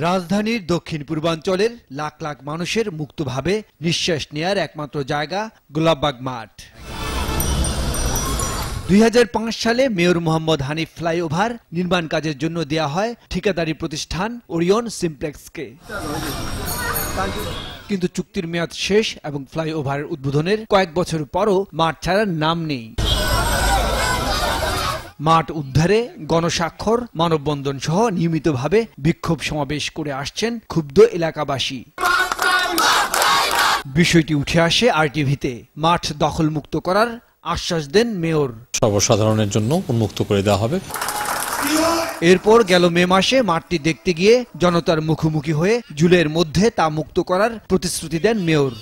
রাজধানীর দক্ষিণ পূর্বাঞ্চলের লাখ লাখ মানুষের মুক্তভাবে নিঃশ্বাস নেয়ার একমাত্র জায়গা গোলাপবাগ মাঠ। 2005 সালে মেয়র মোহাম্মদ হানিফ ফ্লাইওভার নির্মাণ কাজের জন্য দেয়া হয় ঠিকাদারি প্রতিষ্ঠান ওরিয়ন সিমপ্লেক্সকে। কিন্তু চুক্তির মেয়াদ শেষ এবং ফ্লাইওভারের উদ্বোধনের কয়েক বছর পরও মাঠ ছাড়ার নাম নেই। মাঠ উদ্ধারে গণস্বাক্ষর, মানববন্ধন সহ নিয়মিতভাবে বিক্ষোভ সমাবেশ করে আসছেন ক্ষুব্ধ এলাকাবাসী। বিষয়টি উঠে আসে আরটিভিতে। মাঠ দখলমুক্ত করার আশ্বাস দেন মেয়র। সর্বসাধারণের জন্য উন্মুক্ত করে দেওয়া হবে। এরপর গেল মে মাসে মাঠটি দেখতে গিয়ে জনতার মুখোমুখি হয়ে জুলাইয়ের মধ্যে তা মুক্ত করার প্রতিশ্রুতি দেন মেয়র।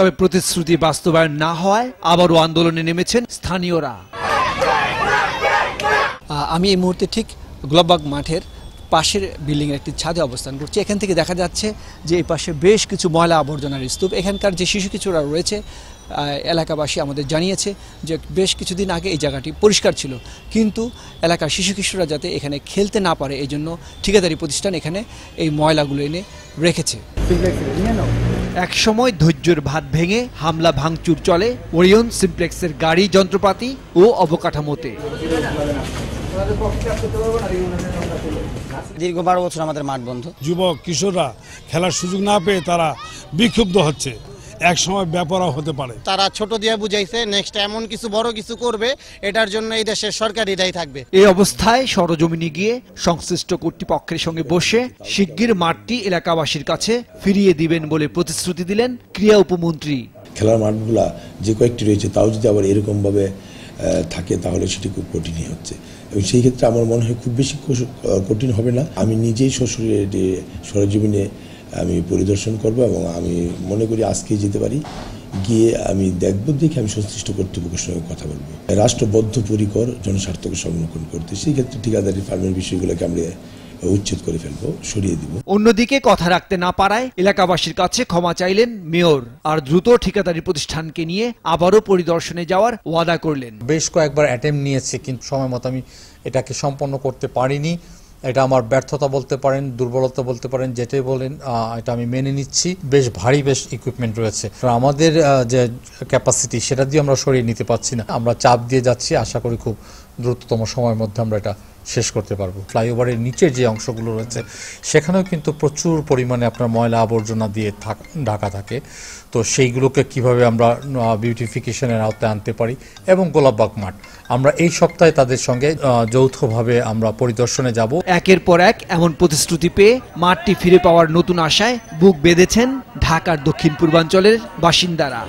তবে প্রতিশ্রুতি বাস্তবায়ন না হওয়ায় আবারও আন্দোলনে নেমেছেন স্থানীয়রা। আমি এই মুহূর্তে ঠিক গোলাপবাগ মাঠের পাশের বিল্ডিং এর একটি ছাদে অবস্থান করছি। এখান থেকে দেখা যাচ্ছে যে এই পাশে বেশ কিছু ময়লা আবর্জনার স্তূপ। এখানকার যে শিশু কিশোররা রয়েছে, এলাকাবাসী আমাদের জানিয়েছে যে বেশ কিছুদিন আগে এই জায়গাটি পরিষ্কার ছিল, কিন্তু এলাকার শিশু কিশোররা যাতে এখানে খেলতে না পারে এই জন্য ঠিকাদারি প্রতিষ্ঠান এখানে এই ময়লাগুলো এনে রেখেছে। এক সময় ধৈর্যের ভাত ভেঙে হামলা ভাঙচুর চলে ওরিয়ন সিমপ্লেক্সের গাড়ি, যন্ত্রপাতি ও অবকাঠামোতে। দীর্ঘ 12 বছর আমাদের মাঠ বন্ধ। যুবক কিশোররা খেলার সুযোগ না পেয়ে তারা বিক্ষুব্ধ হচ্ছে। এক সময় ব্যাপারও হতে পারে। তারা ছোট দিয়ে বুঝাইছে নেক্সট এমন কিছু বড় কিছু করবে, এটার জন্য এই দেশের সরকারই দায়ী থাকবে। এই অবস্থায় সরজমিনে গিয়ে সংশ্লিষ্ট কর্তৃপক্ষের সঙ্গে বসে শিগগির মাঠটি এলাকাবাসীর কাছে ফিরিয়ে দিবেন বলে প্রতিশ্রুতি দিলেন ক্রীড়া উপমন্ত্রী। খেলার মাঠগুলা যে কয়েকটি রয়েছে তাও যদি আবার এরকম ভাবে থাকে তাহলে সেটি খুব কঠিনই হচ্ছে, এবং সেই ক্ষেত্রে আমার মনে হয় খুব বেশি কঠিন হবে না। আমি নিজেই সরজমিনে আমি পরিদর্শন করব এবং আমি মনে করি আজকেই যেতে পারি, গিয়ে আমি দেখব, দেখে আমি সংশ্লিষ্ট কর্তৃপক্ষের সঙ্গে কথা বলবো। রাষ্ট্র বদ্ধপরিকর জনস্বার্থকে সংরক্ষণ করতে, সেই ক্ষেত্রে ঠিকাদারি ফার্মের বিষয়গুলোকে আমরা উচ্ছেদ করে ফেলবো, সরিয়ে দিব। অন্যদিকে কথা রাখতে না পারায় এলাকাবাসীর কাছে ক্ষমা চাইলেন মেয়র, আর দ্রুত ঠিকাদারি প্রতিষ্ঠানকে নিয়ে আবারও পরিদর্শনে যাওয়ার ওয়াদা করলেন। বেশ কয়েকবার অ্যাটেম্প নিয়েছি, কিন্তু সময় মতো আমি এটাকে সম্পন্ন করতে পারিনি। এটা আমার ব্যর্থতা বলতে পারেন, দুর্বলতা বলতে পারেন, যেটাই বলেন, এটা আমি মেনে নিচ্ছি। বেশ ভারী ইকুইপমেন্ট রয়েছে, আমাদের যে ক্যাপাসিটি সেটা দিয়ে আমরা সরিয়ে নিতে পারছি না। আমরা চাপ দিয়ে যাচ্ছি, আশা করি খুব দ্রুততম সময়ের মধ্যে আমরা এটা শেষ করতে পারবো। ফ্লাইওভারের নিচের যে অংশগুলো রয়েছে সেখানেও কিন্তু প্রচুর পরিমাণে আপনার ময়লা আবর্জনা দিয়ে ঢাকা থাকে। তো সেইগুলোকে কিভাবে আমরা বিউটিফিকেশনের আওতায় আনতে পারি, এবং গোলাপবাগ মাঠ আমরা এই সপ্তাহে তাদের সঙ্গে যৌথভাবে আমরা পরিদর্শনে যাব। একের পর এক এমন প্রতিশ্রুতি পেয়ে মাঠটি ফিরে পাওয়ার নতুন আশায় বুক বেঁধেছেন ঢাকার দক্ষিণ পূর্বাঞ্চলের বাসিন্দারা।